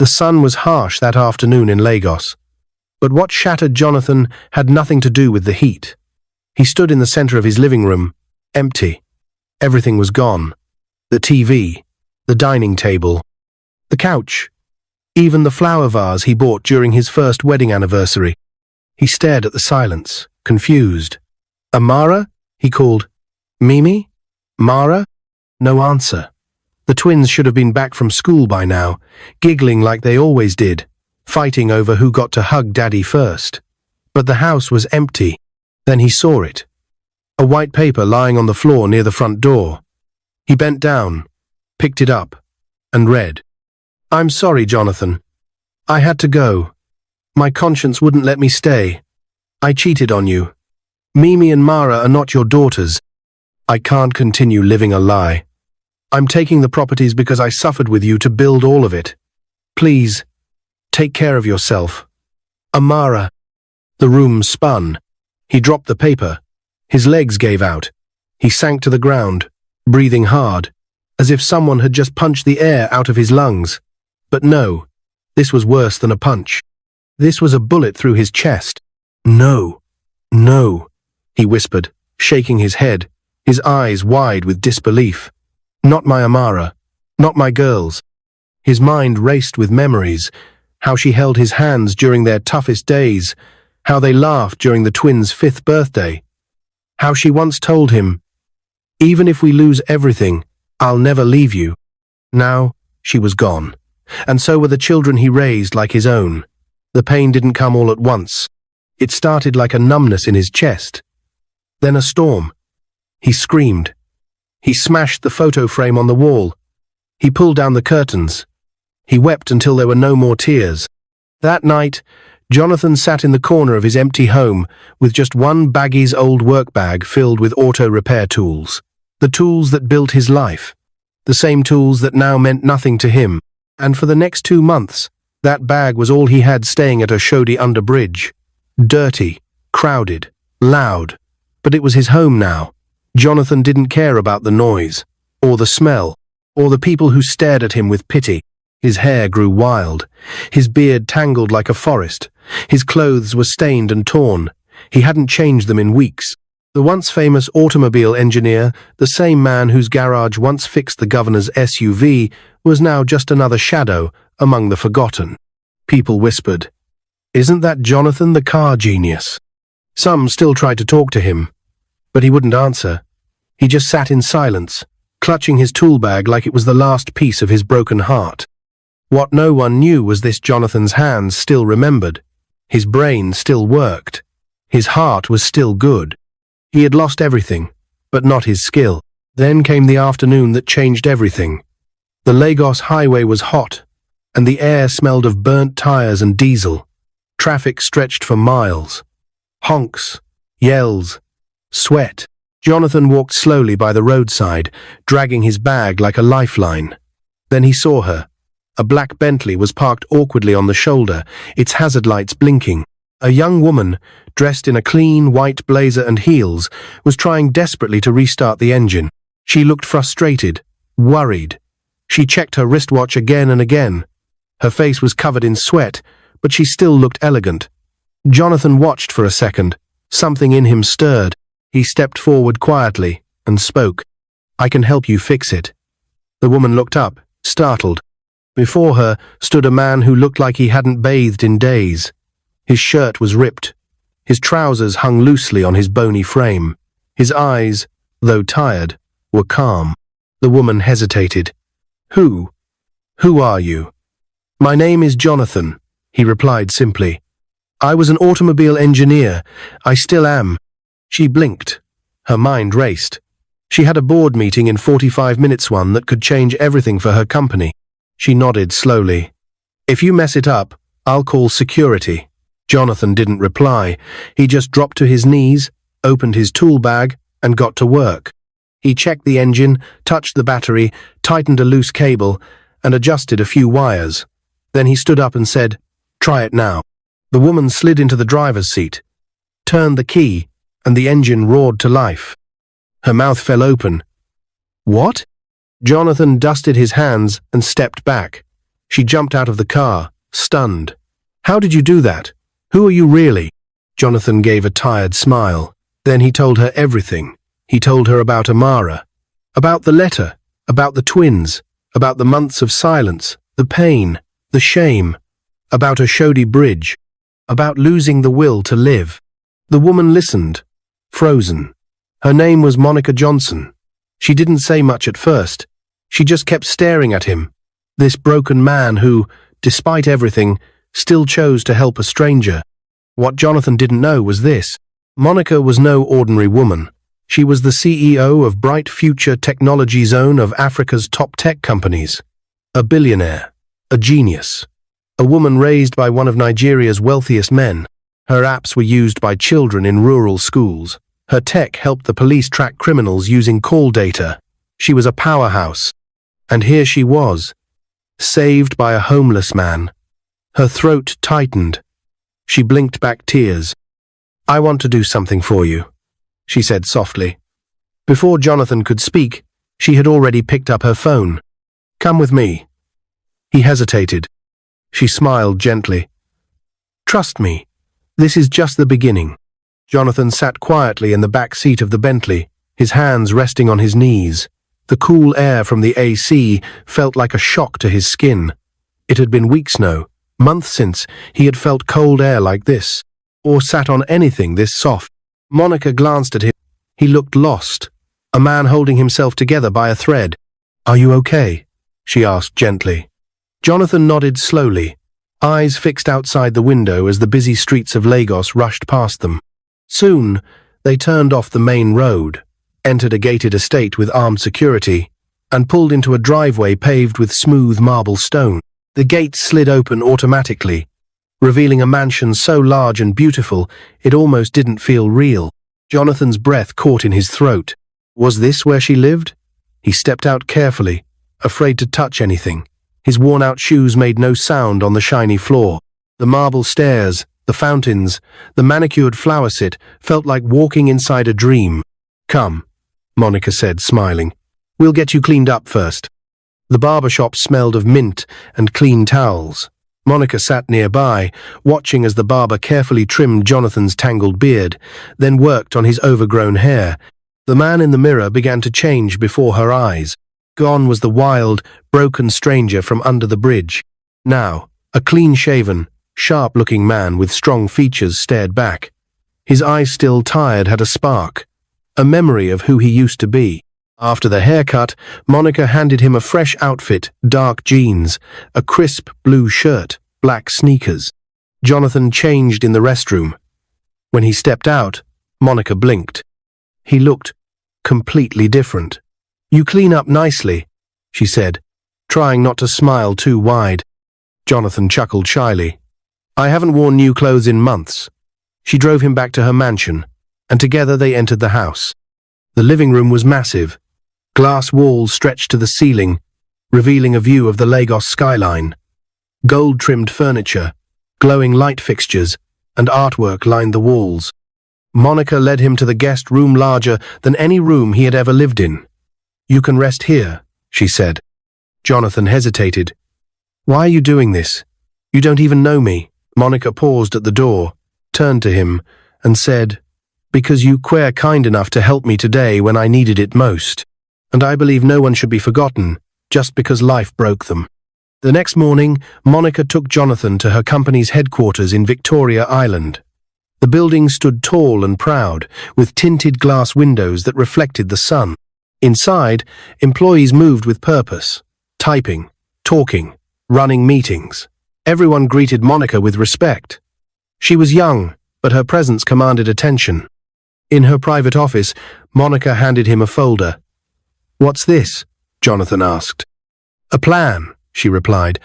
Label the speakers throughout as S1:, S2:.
S1: The sun was harsh that afternoon in Lagos. But what shattered Johnathan had nothing to do with the heat. He stood in the center of his living room, empty. Everything was gone. The TV, the dining table, the couch, even the flower vase he bought during his first wedding anniversary. He stared at the silence, confused. "Amara?" he called. "Mimi? Mara?" No answer. The twins should have been back from school by now, giggling like they always did, fighting over who got to hug Daddy first. But the house was empty. Then he saw it. A white paper lying on the floor near the front door. He bent down, picked it up, and read, "I'm sorry, Johnathan. I had to go. My conscience wouldn't let me stay. I cheated on you. Mimi and Mara are not your daughters. I can't continue living a lie. I'm taking the properties because I suffered with you to build all of it. Please, take care of yourself. Amara." The room spun. He dropped the paper. His legs gave out. He sank to the ground, breathing hard, as if someone had just punched the air out of his lungs. But no, this was worse than a punch. This was a bullet through his chest. "No, no," he whispered, shaking his head, his eyes wide with disbelief. "Not my Amara, not my girls." His mind raced with memories, how she held his hands during their toughest days, how they laughed during the twins' 5th birthday, how she once told him, "Even if we lose everything, I'll never leave you." Now, she was gone, and so were the children he raised like his own. The pain didn't come all at once. It started like a numbness in his chest. Then a storm. He screamed. He smashed the photo frame on the wall. He pulled down the curtains. He wept until there were no more tears. That night, Johnathan sat in the corner of his empty home with just one baggy's old work bag filled with auto repair tools. The tools that built his life. The same tools that now meant nothing to him. And for the next 2 months, that bag was all he had staying at Oshodi under bridge. Dirty, crowded, loud. But it was his home now. Johnathan didn't care about the noise, or the smell, or the people who stared at him with pity. His hair grew wild. His beard tangled like a forest. His clothes were stained and torn. He hadn't changed them in weeks. The once famous automobile engineer, the same man whose garage once fixed the governor's SUV, was now just another shadow among the forgotten. People whispered, "Isn't that Johnathan, the car genius?" Some still tried to talk to him, but he wouldn't answer. He just sat in silence, clutching his tool bag like it was the last piece of his broken heart. What no one knew was this: Johnathan's hands still remembered. His brain still worked. His heart was still good. He had lost everything, but not his skill. Then came the afternoon that changed everything. The Lagos highway was hot, and the air smelled of burnt tires and diesel. Traffic stretched for miles. Honks, yells, sweat. Johnathan walked slowly by the roadside, dragging his bag like a lifeline. Then he saw her. A black Bentley was parked awkwardly on the shoulder, its hazard lights blinking. A young woman, dressed in a clean white blazer and heels, was trying desperately to restart the engine. She looked frustrated, worried. She checked her wristwatch again and again. Her face was covered in sweat, but she still looked elegant. Johnathan watched for a second. Something in him stirred. He stepped forward quietly and spoke. "I can help you fix it." The woman looked up, startled. Before her stood a man who looked like he hadn't bathed in days. His shirt was ripped. His trousers hung loosely on his bony frame. His eyes, though tired, were calm. The woman hesitated. Who are you?" "My name is Johnathan," he replied simply. "I was an automobile engineer. I still am." She blinked. Her mind raced. She had a board meeting in 45 minutes, one that could change everything for her company. She nodded slowly. "If you mess it up, I'll call security." Johnathan didn't reply. He just dropped to his knees, opened his tool bag, and got to work. He checked the engine, touched the battery, tightened a loose cable, and adjusted a few wires. Then he stood up and said, "Try it now." The woman slid into the driver's seat, turned the key, and the engine roared to life. Her mouth fell open. "What?" Johnathan dusted his hands and stepped back. She jumped out of the car, stunned. "How did you do that? Who are you really?" Johnathan gave a tired smile. Then he told her everything. He told her about Amara, about the letter, about the twins, about the months of silence, the pain, the shame, about Oshodi Bridge, about losing the will to live. The woman listened, frozen. Her name was Monica Johnson. She didn't say much at first. She just kept staring at him, this broken man who, despite everything, still chose to help a stranger. What Johnathan didn't know was this. Monica was no ordinary woman. She was the CEO of Bright Future Technology Zone of Africa's top tech companies. A billionaire, a genius, a woman raised by one of Nigeria's wealthiest men. Her apps were used by children in rural schools. Her tech helped the police track criminals using call data. She was a powerhouse. And here she was, saved by a homeless man. Her throat tightened. She blinked back tears. "I want to do something for you," she said softly. Before Johnathan could speak, she had already picked up her phone. "Come with me." He hesitated. She smiled gently. "Trust me, this is just the beginning." Johnathan sat quietly in the back seat of the Bentley, his hands resting on his knees. The cool air from the AC felt like a shock to his skin. It had been weeks now, months since he had felt cold air like this, or sat on anything this soft. Monica glanced at him. He looked lost, a man holding himself together by a thread. "Are you okay?" she asked gently. Johnathan nodded slowly, eyes fixed outside the window as the busy streets of Lagos rushed past them. Soon, they turned off the main road, entered a gated estate with armed security, and pulled into a driveway paved with smooth marble stone. The gate slid open automatically, revealing a mansion so large and beautiful it almost didn't feel real. Johnathan's breath caught in his throat. Was this where she lived? He stepped out carefully, afraid to touch anything. His worn-out shoes made no sound on the shiny floor. The marble stairs, the fountains, the manicured flower sit felt like walking inside a dream. "Come," Monica said, smiling. "We'll get you cleaned up first." The barber shop smelled of mint and clean towels. Monica sat nearby, watching as the barber carefully trimmed Johnathan's tangled beard, then worked on his overgrown hair. The man in the mirror began to change before her eyes. Gone was the wild, broken stranger from under the bridge. Now, a clean-shaven, sharp-looking man with strong features stared back. His eyes, still tired, had a spark, a memory of who he used to be. After the haircut, Monica handed him a fresh outfit, dark jeans, a crisp blue shirt, black sneakers. Johnathan changed in the restroom. When he stepped out, Monica blinked. He looked completely different. "You clean up nicely," she said, trying not to smile too wide. Johnathan chuckled shyly. "I haven't worn new clothes in months." She drove him back to her mansion, and together they entered the house. The living room was massive. Glass walls stretched to the ceiling, revealing a view of the Lagos skyline. Gold-trimmed furniture, glowing light fixtures, and artwork lined the walls. Monica led him to the guest room larger than any room he had ever lived in. "You can rest here," she said. Johnathan hesitated. "Why are you doing this? You don't even know me." Monica paused at the door, turned to him, and said, "Because you were kind enough to help me today when I needed it most. And I believe no one should be forgotten, just because life broke them." The next morning, Monica took Johnathan to her company's headquarters in Victoria Island. The building stood tall and proud, with tinted glass windows that reflected the sun. Inside, employees moved with purpose, typing, talking, running meetings. Everyone greeted Monica with respect. She was young, but her presence commanded attention. In her private office, Monica handed him a folder. "What's this?" Johnathan asked. "A plan," she replied.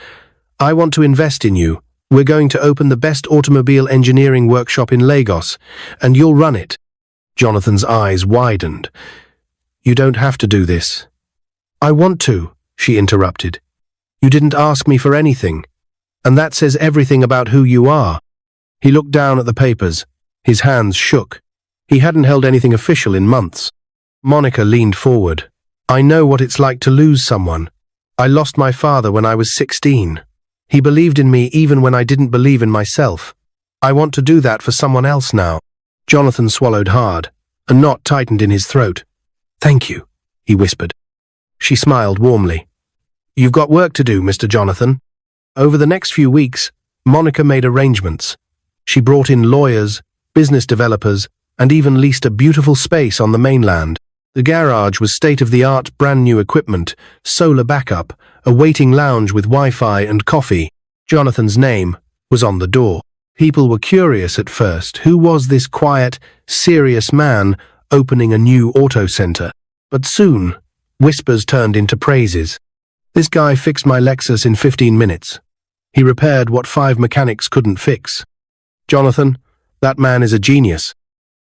S1: "I want to invest in you. We're going to open the best automobile engineering workshop in Lagos, and you'll run it." Johnathan's eyes widened. "You don't have to do this." "I want to," she interrupted. "You didn't ask me for anything, and that says everything about who you are." He looked down at the papers. His hands shook. He hadn't held anything official in months. Monica leaned forward. "I know what it's like to lose someone. I lost my father when I was 16. He believed in me even when I didn't believe in myself. I want to do that for someone else now." Johnathan swallowed hard. A knot tightened in his throat. "Thank you," he whispered. She smiled warmly. "You've got work to do, Mr. Johnathan." Over the next few weeks, Monica made arrangements. She brought in lawyers, business developers, and even leased a beautiful space on the mainland. The garage was state-of-the-art brand-new equipment, solar backup, a waiting lounge with Wi-Fi and coffee. Johnathan's name was on the door. People were curious at first. Who was this quiet, serious man opening a new auto center? But soon, whispers turned into praises. "This guy fixed my Lexus in 15 minutes. He repaired what 5 mechanics couldn't fix. Johnathan, that man is a genius."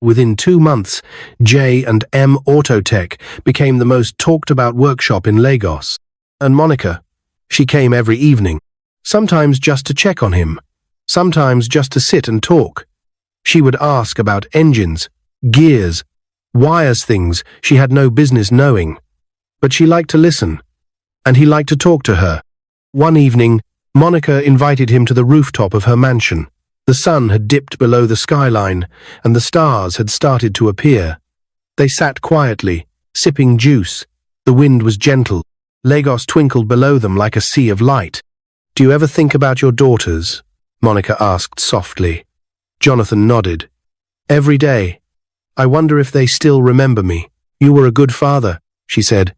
S1: Within 2 months, J&M Autotech became the most talked-about workshop in Lagos. And Monica, she came every evening, sometimes just to check on him, sometimes just to sit and talk. She would ask about engines, gears, wires, things she had no business knowing. But she liked to listen, and he liked to talk to her. One evening, Monica invited him to the rooftop of her mansion. The sun had dipped below the skyline, and the stars had started to appear. They sat quietly, sipping juice. The wind was gentle. Lagos twinkled below them like a sea of light. "Do you ever think about your daughters?" Monica asked softly. Johnathan nodded. "Every day. I wonder if they still remember me." "You were a good father," she said.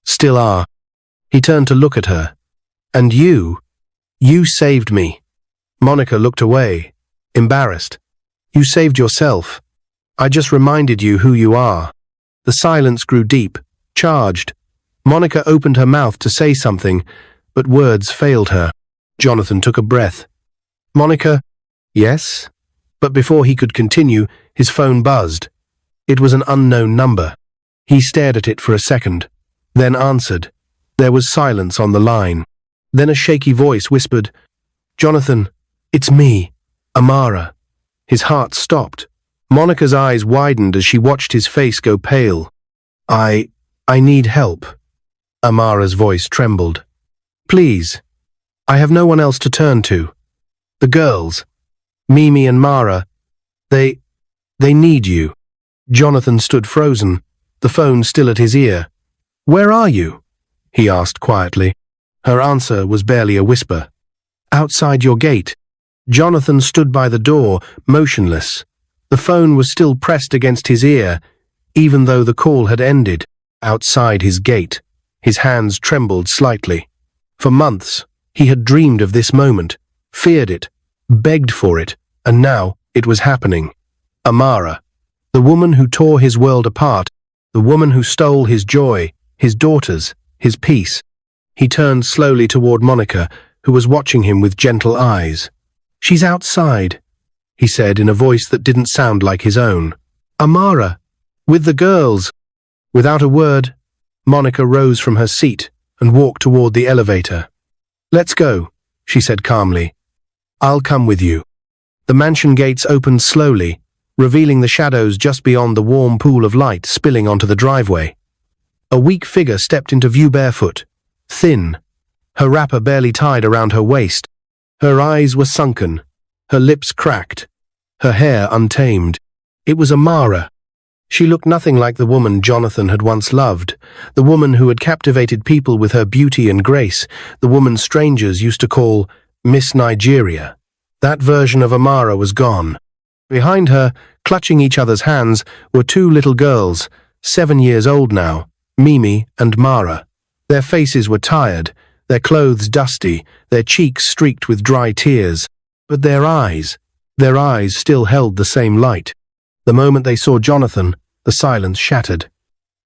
S1: "Still are." He turned to look at her. "And you saved me." Monica looked away, embarrassed. "You saved yourself. I just reminded you who you are." The silence grew deep, charged. Monica opened her mouth to say something, but words failed her. Johnathan took a breath. "Monica?" "Yes?" But before he could continue, his phone buzzed. It was an unknown number. He stared at it for a second, then answered. There was silence on the line. Then a shaky voice whispered, "Johnathan, it's me, Amara." His heart stopped. Monica's eyes widened as she watched his face go pale. I need help." Amara's voice trembled. "Please, I have no one else to turn to. The girls, Mimi and Mara, they need you." Johnathan stood frozen, the phone still at his ear. "Where are you?" he asked quietly. Her answer was barely a whisper. "Outside your gate." Johnathan stood by the door, motionless. The phone was still pressed against his ear, even though the call had ended. Outside his gate, his hands trembled slightly. For months, he had dreamed of this moment, feared it, begged for it, and now it was happening. Amara, the woman who tore his world apart, the woman who stole his joy, his daughters, his peace. He turned slowly toward Monica, who was watching him with gentle eyes. "She's outside," he said in a voice that didn't sound like his own. "Amara, with the girls." Without a word, Monica rose from her seat and walked toward the elevator. "Let's go," she said calmly. "I'll come with you." The mansion gates opened slowly, revealing the shadows just beyond the warm pool of light spilling onto the driveway. A weak figure stepped into view barefoot, thin, her wrapper barely tied around her waist. Her eyes were sunken, her lips cracked, her hair untamed. It was Amara. She looked nothing like the woman Johnathan had once loved, the woman who had captivated people with her beauty and grace, the woman strangers used to call Miss Nigeria. That version of Amara was gone. Behind her, clutching each other's hands, were 2 little girls, 7 years old now, Mimi and Mara. Their faces were tired, their clothes dusty, their cheeks streaked with dry tears. But their eyes still held the same light. The moment they saw Johnathan, the silence shattered.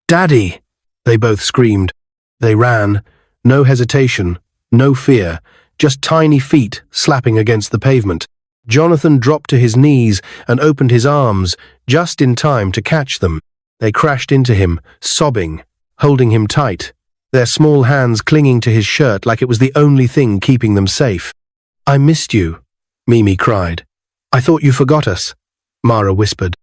S1: "Daddy!" they both screamed. They ran, no hesitation, no fear, just tiny feet slapping against the pavement. Johnathan dropped to his knees and opened his arms, just in time to catch them. They crashed into him, sobbing, holding him tight, their small hands clinging to his shirt like it was the only thing keeping them safe. "I missed you," Mimi cried. "I thought you forgot us," Mara whispered.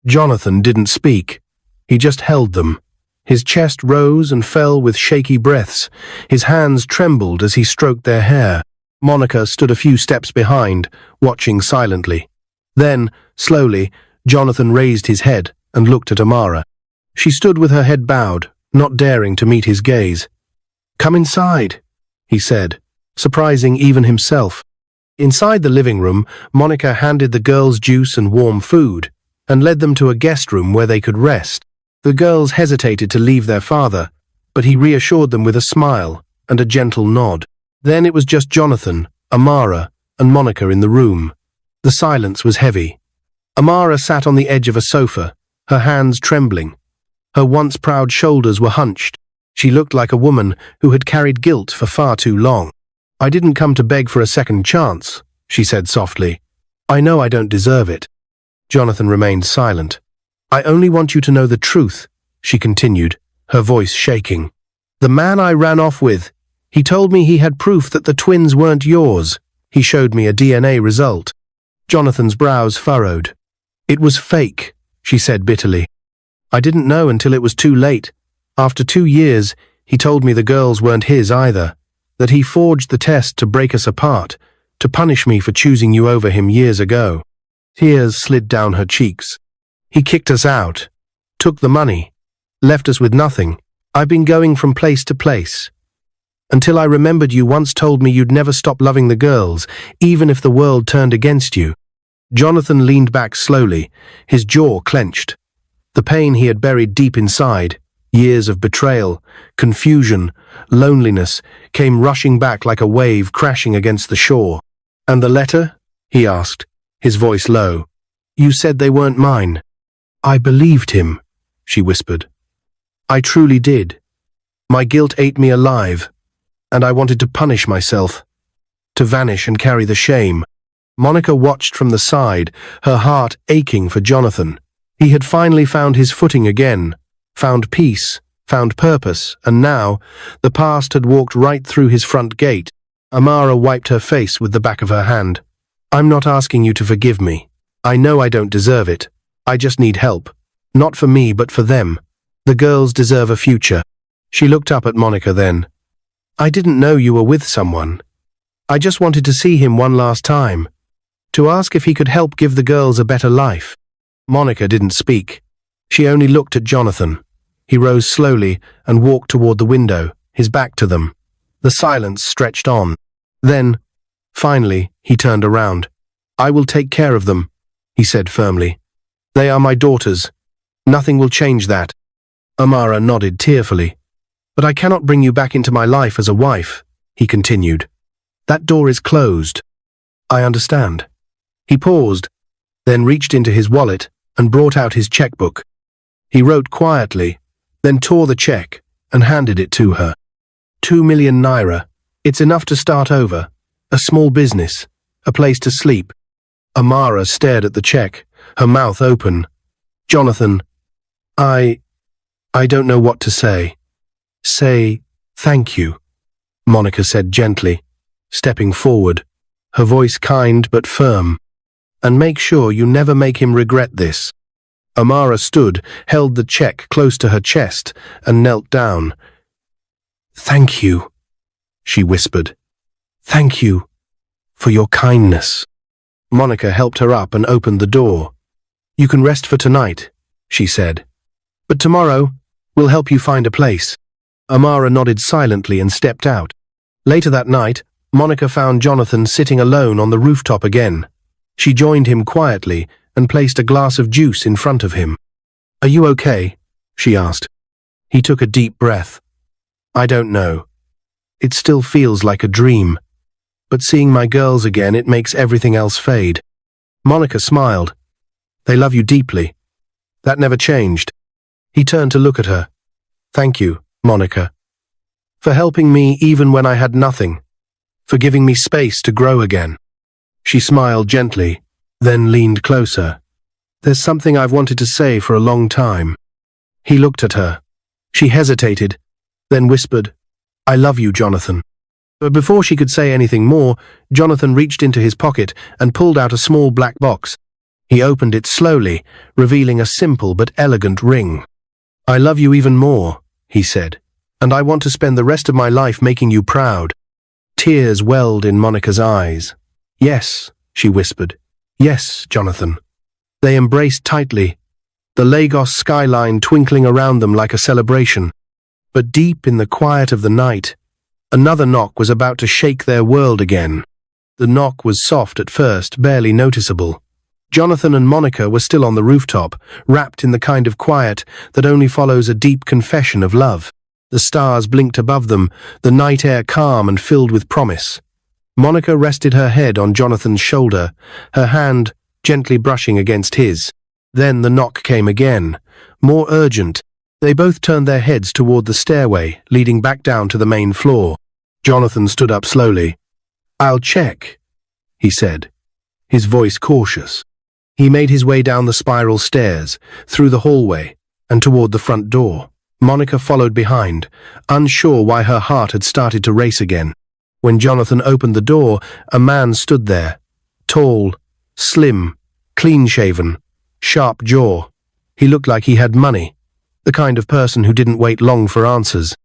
S1: Johnathan didn't speak. He just held them. His chest rose and fell with shaky breaths. His hands trembled as he stroked their hair. Monica stood a few steps behind, watching silently. Then, slowly, Johnathan raised his head and looked at Amara. She stood with her head bowed, not daring to meet his gaze. "Come inside," he said, surprising even himself. Inside the living room, Monica handed the girls juice and warm food, and led them to a guest room where they could rest. The girls hesitated to leave their father, but he reassured them with a smile and a gentle nod. Then it was just Johnathan, Amara, and Monica in the room. The silence was heavy. Amara sat on the edge of a sofa, her hands trembling. Her once proud shoulders were hunched. She looked like a woman who had carried guilt for far too long. "I didn't come to beg for a second chance," she said softly. "I know I don't deserve it." Johnathan remained silent. "I only want you to know the truth," she continued, her voice shaking. "The man I ran off with, he told me he had proof that the twins weren't yours. He showed me a DNA result." Johnathan's brows furrowed. "It was fake," she said bitterly. "I didn't know until it was too late. After 2 years, he told me the girls weren't his either, that he forged the test to break us apart, to punish me for choosing you over him years ago." Tears slid down her cheeks. "He kicked us out, took the money, left us with nothing. I've been going from place to place, until I remembered you once told me you'd never stop loving the girls, even if the world turned against you." Johnathan leaned back slowly, his jaw clenched. The pain he had buried deep inside, years of betrayal, confusion, loneliness, came rushing back like a wave crashing against the shore. "And the letter?" he asked, his voice low. "You said they weren't mine." "I believed him," she whispered. "I truly did. My guilt ate me alive, and I wanted to punish myself, to vanish and carry the shame." Monica watched from the side, her heart aching for Johnathan. He had finally found his footing again, found peace, found purpose, and now the past had walked right through his front gate. Amara wiped her face with the back of her hand. "I'm not asking you to forgive me. I know I don't deserve it. I just need help. Not for me, but for them. The girls deserve a future." She looked up at Monica then. "I didn't know you were with someone. I just wanted to see him one last time, to ask if he could help give the girls a better life." Monica didn't speak. She only looked at Johnathan. He rose slowly and walked toward the window, his back to them. The silence stretched on. Then, finally, he turned around. "I will take care of them," he said firmly. "They are my daughters. Nothing will change that." Amara nodded tearfully. "But I cannot bring you back into my life as a wife," he continued. "That door is closed." "I understand." He paused, then reached into his wallet and brought out his checkbook. He wrote quietly, then tore the check and handed it to her. 2 million naira. It's enough to start over. A small business. A place to sleep. Amara stared at the check, her mouth open. "Johnathan, I don't know what to say." "Say thank you," Monica said gently, stepping forward, her voice kind but firm. "And make sure you never make him regret this." Amara stood, held the check close to her chest, and knelt down. "Thank you," she whispered. "Thank you for your kindness." Monica helped her up and opened the door. "You can rest for tonight," she said. "But tomorrow, we'll help you find a place." Amara nodded silently and stepped out. Later that night, Monica found Johnathan sitting alone on the rooftop again. She joined him quietly and placed a glass of juice in front of him. "Are you okay?" she asked. He took a deep breath. "I don't know. It still feels like a dream. But seeing my girls again, it makes everything else fade." Monica smiled. "They love you deeply. That never changed." He turned to look at her. "Thank you, Monica, for helping me even when I had nothing, for giving me space to grow again." She smiled gently, then leaned closer. "There's something I've wanted to say for a long time." He looked at her. She hesitated, then whispered, "I love you, Johnathan." But before she could say anything more, Johnathan reached into his pocket and pulled out a small black box. He opened it slowly, revealing a simple but elegant ring. "I love you even more," he said, "and I want to spend the rest of my life making you proud." Tears welled in Monica's eyes. "Yes," she whispered. "Yes, Johnathan." They embraced tightly, the Lagos skyline twinkling around them like a celebration. But deep in the quiet of the night, another knock was about to shake their world again. The knock was soft at first, barely noticeable. Johnathan and Monica were still on the rooftop, wrapped in the kind of quiet that only follows a deep confession of love. The stars blinked above them, the night air calm and filled with promise. Monica rested her head on Jonathan's shoulder, her hand gently brushing against his. Then the knock came again, more urgent. They both turned their heads toward the stairway, leading back down to the main floor. Johnathan stood up slowly. "I'll check," he said, his voice cautious. He made his way down the spiral stairs, through the hallway, and toward the front door. Monica followed behind, unsure why her heart had started to race again. When Johnathan opened the door, a man stood there, tall, slim, clean-shaven, sharp jaw. He looked like he had money, the kind of person who didn't wait long for answers.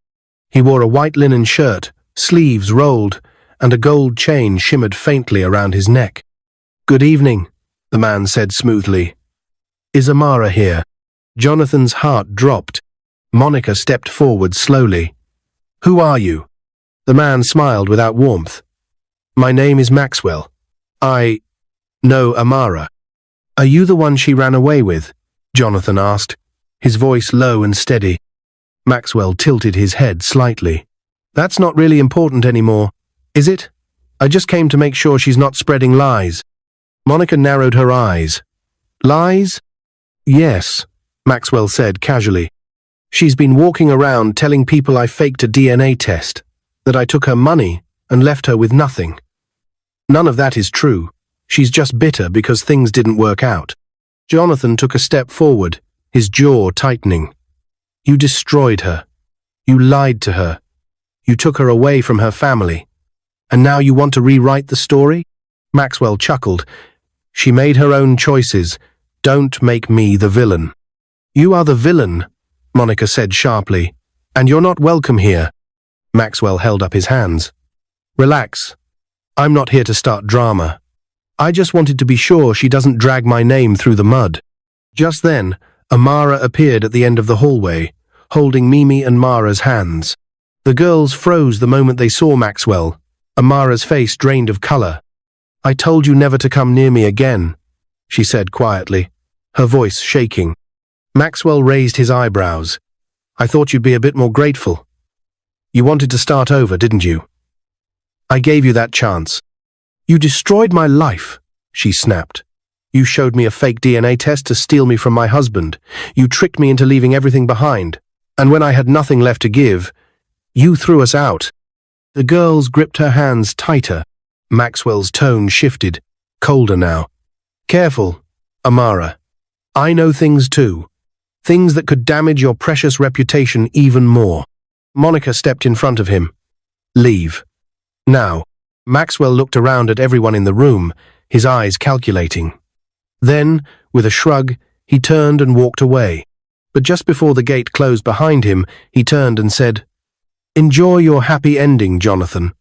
S1: He wore a white linen shirt, sleeves rolled, and a gold chain shimmered faintly around his neck. "Good evening," the man said smoothly. "Is Amara here?" Jonathan's heart dropped. Monica stepped forward slowly. "Who are you?" The man smiled without warmth. "My name is Maxwell. I know Amara." "Are you the one she ran away with?" Johnathan asked, his voice low and steady. Maxwell tilted his head slightly. "That's not really important anymore, is it? I just came to make sure she's not spreading lies." Monica narrowed her eyes. "Lies?" "Yes," Maxwell said casually. "She's been walking around telling people I faked a DNA test, that I took her money and left her with nothing. None of that is true. She's just bitter because things didn't work out." Johnathan took a step forward, his jaw tightening. "You destroyed her. You lied to her. You took her away from her family. And now you want to rewrite the story?" Maxwell chuckled. "She made her own choices. Don't make me the villain." "You are the villain," Monica said sharply, "and you're not welcome here." Maxwell held up his hands. "Relax. I'm not here to start drama. I just wanted to be sure she doesn't drag my name through the mud." Just then, Amara appeared at the end of the hallway, holding Mimi and Mara's hands. The girls froze the moment they saw Maxwell. Amara's face drained of color. "I told you never to come near me again," she said quietly, her voice shaking. Maxwell raised his eyebrows. "I thought you'd be a bit more grateful. You wanted to start over, didn't you? I gave you that chance." "You destroyed my life," she snapped. "You showed me a fake DNA test to steal me from my husband. You tricked me into leaving everything behind. And when I had nothing left to give, you threw us out." The girls gripped her hands tighter. Maxwell's tone shifted, colder now. "Careful, Amara. I know things too. Things that could damage your precious reputation even more." Monica stepped in front of him. "Leave. Now." Maxwell looked around at everyone in the room, his eyes calculating. Then, with a shrug, he turned and walked away. But just before the gate closed behind him, he turned and said, "Enjoy your happy ending, Johnathan.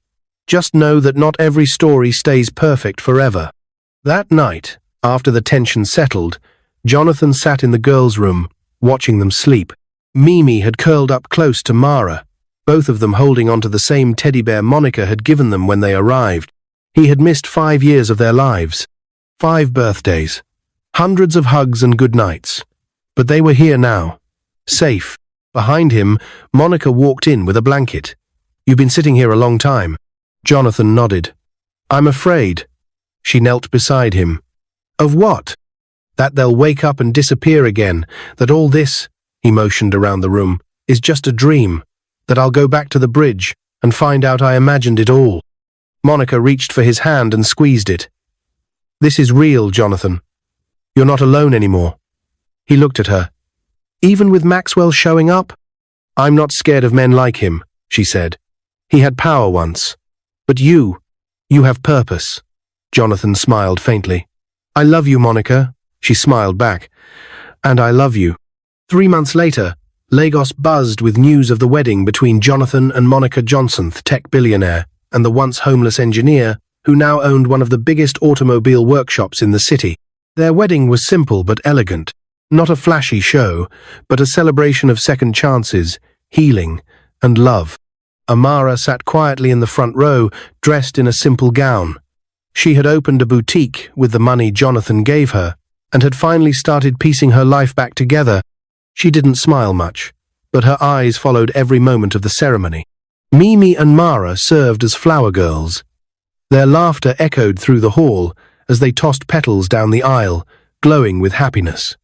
S1: Just know that not every story stays perfect forever." That night, after the tension settled, Johnathan sat in the girls' room, watching them sleep. Mimi had curled up close to Mara, both of them holding onto the same teddy bear Monica had given them when they arrived. He had missed 5 years of their lives, 5 birthdays, hundreds of hugs and good nights. But they were here now, safe. Behind him, Monica walked in with a blanket. "You've been sitting here a long time." Johnathan nodded. "I'm afraid." She knelt beside him. "Of what?" "That they'll wake up and disappear again, that all this," he motioned around the room, "is just a dream, that I'll go back to the bridge and find out I imagined it all." Monica reached for his hand and squeezed it. "This is real, Johnathan. You're not alone anymore." He looked at her. "Even with Maxwell showing up?" "I'm not scared of men like him," she said. "He had power once. But you have purpose." Johnathan smiled faintly. "I love you, Monica," she smiled back. "And I love you." 3 months later, Lagos buzzed with news of the wedding between Johnathan and Monica Johnson, tech billionaire. and the once homeless engineer, who now owned one of the biggest automobile workshops in the city. Their wedding was simple but elegant, not a flashy show, but a celebration of second chances, healing, and love. Amara sat quietly in the front row, dressed in a simple gown. She had opened a boutique with the money Johnathan gave her, and had finally started piecing her life back together. She didn't smile much, but her eyes followed every moment of the ceremony. Mimi and Mara served as flower girls. Their laughter echoed through the hall as they tossed petals down the aisle, glowing with happiness.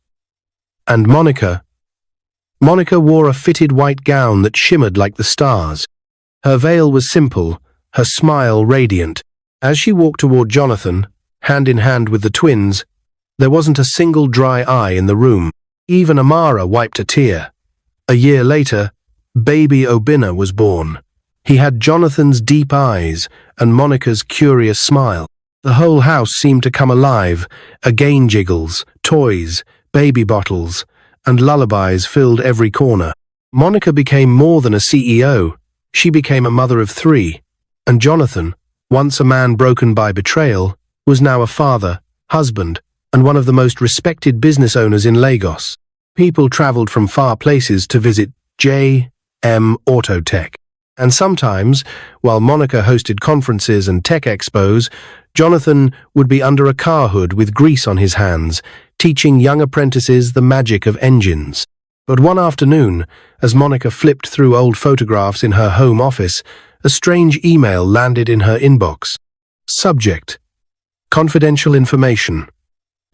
S1: And Monica wore a fitted white gown that shimmered like the stars. Her veil was simple, her smile radiant. As she walked toward Johnathan, hand in hand with the twins, there wasn't a single dry eye in the room. Even Amara wiped a tear. A year later, baby Obinna was born. He had Jonathan's deep eyes and Monica's curious smile. The whole house seemed to come alive. Again jiggles, toys, baby bottles, and lullabies filled every corner. Monica became more than a CEO. She became a mother of 3. And Johnathan, once a man broken by betrayal, was now a father, husband, and one of the most respected business owners in Lagos. People traveled from far places to visit J.M. Autotech. And sometimes, while Monica hosted conferences and tech expos, Johnathan would be under a car hood with grease on his hands, teaching young apprentices the magic of engines. But one afternoon, as Monica flipped through old photographs in her home office, a strange email landed in her inbox. Subject: confidential information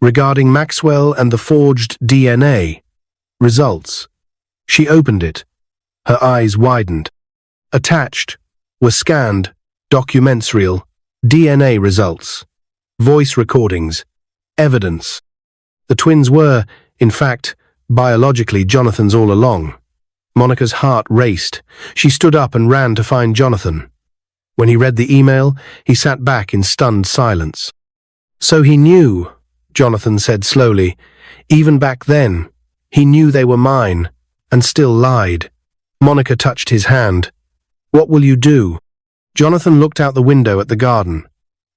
S1: regarding Maxwell and the forged DNA. Results. She opened it. Her eyes widened. Attached were scanned, documentarial, DNA results, voice recordings, evidence. The twins were, in fact, biologically Jonathan's all along. Monica's heart raced. She stood up and ran to find Johnathan. When he read the email, he sat back in stunned silence. So he knew, Johnathan said slowly. Even back then, he knew they were mine, and still lied. Monica touched his hand. What will you do? Johnathan looked out the window at the garden,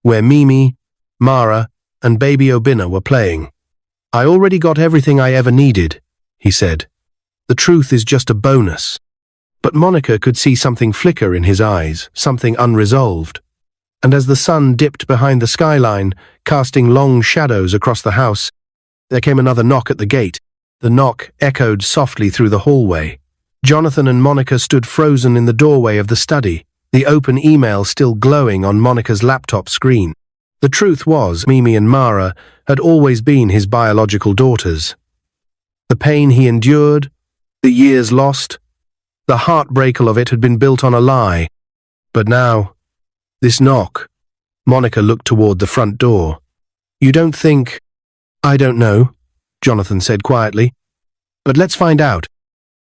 S1: where Mimi, Mara, and baby Obinna were playing. I already got everything I ever needed, he said. The truth is just a bonus. But Monica could see something flicker in his eyes, something unresolved. And as the sun dipped behind the skyline, casting long shadows across the house, there came another knock at the gate. The knock echoed softly through the hallway. Johnathan and Monica stood frozen in the doorway of the study, the open email still glowing on Monica's laptop screen. The truth was, Mimi and Mara had always been his biological daughters. The pain he endured, the years lost, the heartbreak of it had been built on a lie. But now, this knock. Monica looked toward the front door. You don't think... I don't know, Johnathan said quietly. But let's find out.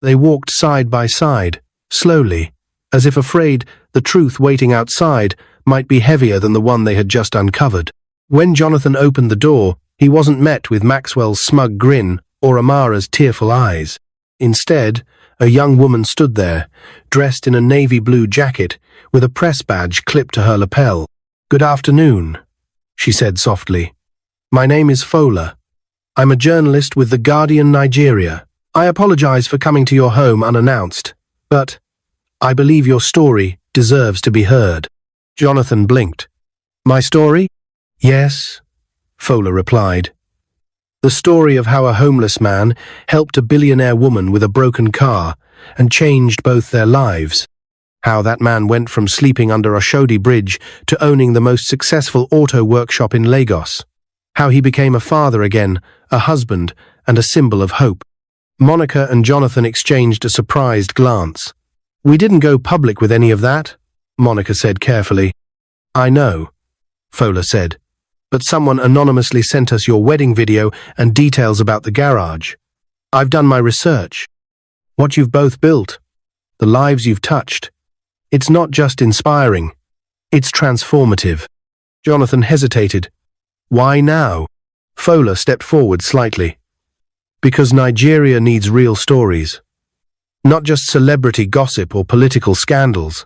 S1: They walked side by side, slowly, as if afraid the truth waiting outside might be heavier than the one they had just uncovered. When Johnathan opened the door, he wasn't met with Maxwell's smug grin or Amara's tearful eyes. Instead, a young woman stood there, dressed in a navy blue jacket, with a press badge clipped to her lapel. Good afternoon, she said softly. My name is Fola. I'm a journalist with The Guardian Nigeria. I apologize for coming to your home unannounced, but I believe your story deserves to be heard. Johnathan blinked. My story? Yes, Fola replied. The story of how a homeless man helped a billionaire woman with a broken car and changed both their lives. How that man went from sleeping under a shoddy bridge to owning the most successful auto workshop in Lagos. How he became a father again, a husband, and a symbol of hope. Monica and Johnathan exchanged a surprised glance. We didn't go public with any of that, Monica said carefully. I know, Fola said, but someone anonymously sent us your wedding video and details about the garage. I've done my research. What you've both built, the lives you've touched. It's not just inspiring, it's transformative. Johnathan hesitated. Why now? Fola stepped forward slightly. Because Nigeria needs real stories. Not just celebrity gossip or political scandals.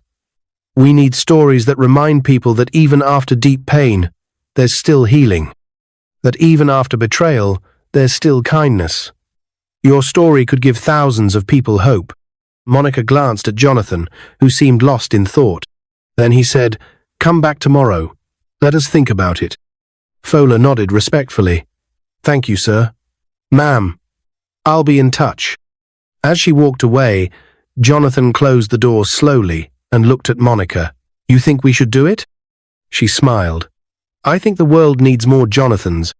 S1: We need stories that remind people that even after deep pain, there's still healing. That even after betrayal, there's still kindness. Your story could give thousands of people hope. Monica glanced at Johnathan, who seemed lost in thought. Then he said, "Come back tomorrow. Let us think about it." Fowler nodded respectfully. "Thank you, sir." "Ma'am, I'll be in touch." As she walked away, Johnathan closed the door slowly and looked at Monica. "You think we should do it?" She smiled. "I think the world needs more Jonathans."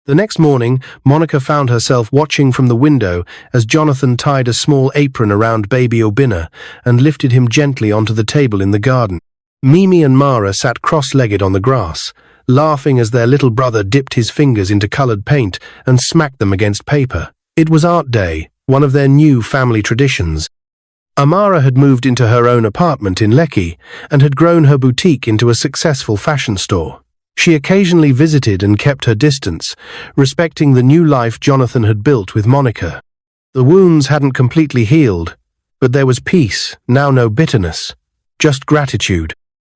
S1: The next morning, Monica found herself watching from the window as Johnathan tied a small apron around baby Obinna and lifted him gently onto the table in the garden. Mimi and Mara sat cross-legged on the grass, laughing as their little brother dipped his fingers into colored paint and smacked them against paper. It was art day, one of their new family traditions. Amara had moved into her own apartment in Lekki and had grown her boutique into a successful fashion store. She occasionally visited and kept her distance, respecting the new life Johnathan had built with Monica. The wounds hadn't completely healed, but there was peace, now no bitterness, just gratitude.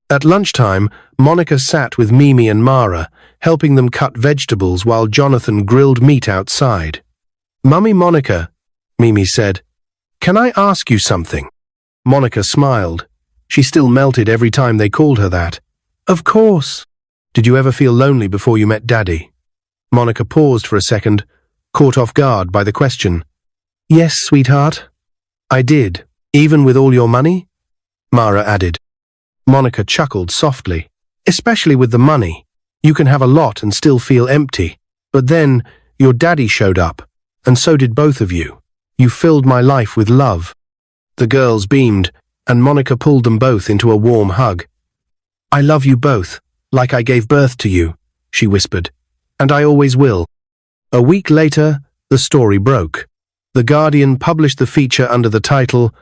S1: At lunchtime, Monica sat with Mimi and Mara, helping them cut vegetables while Johnathan grilled meat outside. "Mummy Monica," Mimi said, "can I ask you something?" Monica smiled. She still melted every time they called her that. "Of course." "Did you ever feel lonely before you met Daddy?" Monica paused for a second, caught off guard by the question. "Yes, sweetheart. I did. Even with all your money?" Mara added. Monica chuckled softly. "Especially with the money. You can have a lot and still feel empty. But then, your daddy showed up, and so did both of you. You filled my life with love." The girls beamed, and Monica pulled them both into a warm hug. "I love you both, like I gave birth to you," she whispered, "and I always will." A week later, the story broke. The Guardian published the feature under the title,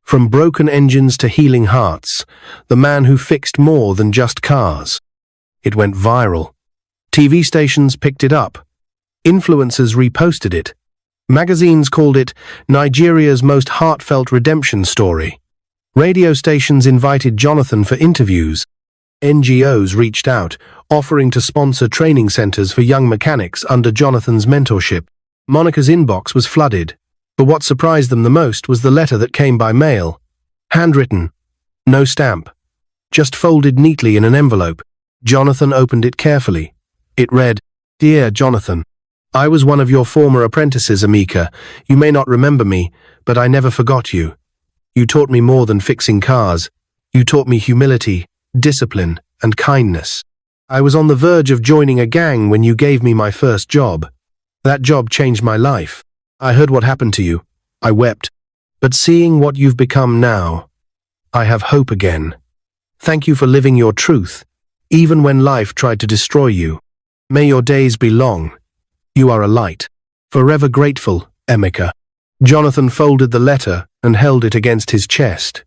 S1: "From Broken Engines to Healing Hearts, the Man Who Fixed More Than Just Cars." It went viral. TV stations picked it up. Influencers reposted it. Magazines called it Nigeria's most heartfelt redemption story. Radio stations invited Johnathan for interviews. NGOs reached out, offering to sponsor training centers for young mechanics under Johnathan's mentorship. Monica's inbox was flooded, but what surprised them the most was the letter that came by mail. Handwritten, no stamp, just folded neatly in an envelope. Johnathan opened it carefully. It read, "Dear Johnathan, I was one of your former apprentices, Amika. You may not remember me, but I never forgot you. You taught me more than fixing cars. You taught me humility, discipline, and kindness. I was on the verge of joining a gang when you gave me my first job. That job changed my life. I heard what happened to you. I wept. But seeing what you've become now, I have hope again. Thank you for living your truth, even when life tried to destroy you. May your days be long. You are a light. Forever grateful, Emeka." Johnathan folded the letter and held it against his chest.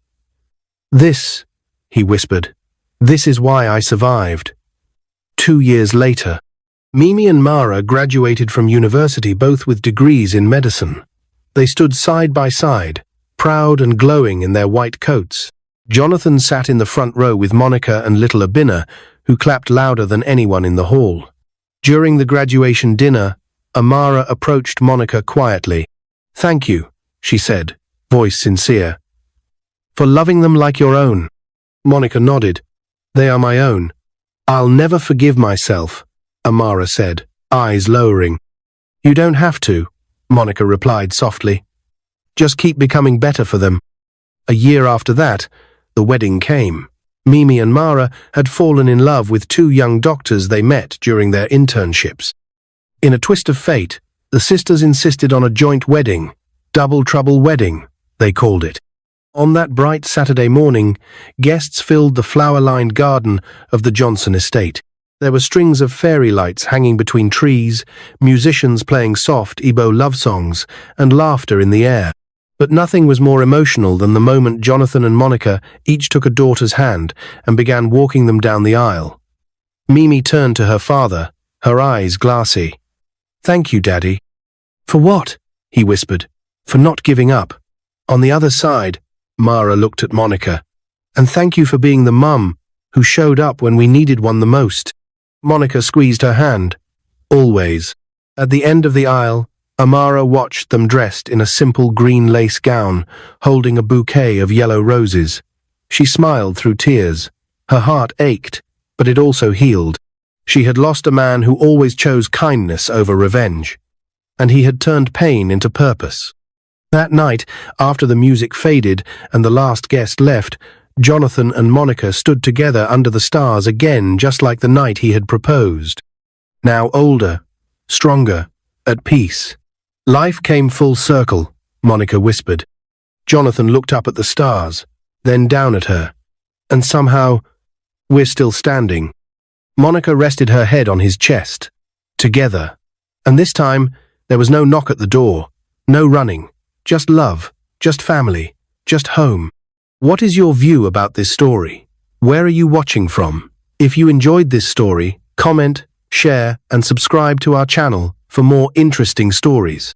S1: "This," he whispered, "this is why I survived." 2 years later, Mimi and Mara graduated from university, both with degrees in medicine. They stood side by side, proud and glowing in their white coats. Johnathan sat in the front row with Monica and little Obinna, who clapped louder than anyone in the hall. During the graduation dinner, Amara approached Monica quietly. "Thank you," she said, voice sincere, "for loving them like your own." Monica nodded. "They are my own. I'll never forgive myself," Amara said, eyes lowering. "You don't have to," Monica replied softly. "Just keep becoming better for them." A year after that, the wedding came. Mimi and Mara had fallen in love with 2 young doctors they met during their internships. In a twist of fate, the sisters insisted on a joint wedding, double trouble wedding, they called it. On that bright Saturday morning, guests filled the flower-lined garden of the Johnson estate. There were strings of fairy lights hanging between trees, musicians playing soft Igbo love songs, and laughter in the air. But nothing was more emotional than the moment Johnathan and Monica each took a daughter's hand and began walking them down the aisle. Mimi turned to her father, her eyes glassy. "Thank you, Daddy." "For what?" he whispered. "For not giving up." On the other side, Mara looked at Monica. And thank you for being the mum who showed up when we needed one the most. Monica squeezed her hand. Always. At the end of the aisle, Amara watched them dressed in a simple green lace gown, holding a bouquet of yellow roses. She smiled through tears. Her heart ached, but it also healed. She had lost a man who always chose kindness over revenge, and he had turned pain into purpose. That night, after the music faded and the last guest left, Johnathan and Monica stood together under the stars again, just like the night he had proposed. Now older, stronger, at peace. Life came full circle, Monica whispered. Johnathan looked up at the stars, then down at her. And somehow, we're still standing. Monica rested her head on his chest. Together. And this time, there was no knock at the door, no running, just love, just family, just home. What is your view about this story? Where are you watching from? If you enjoyed this story, comment, share, and subscribe to our channel for more interesting stories.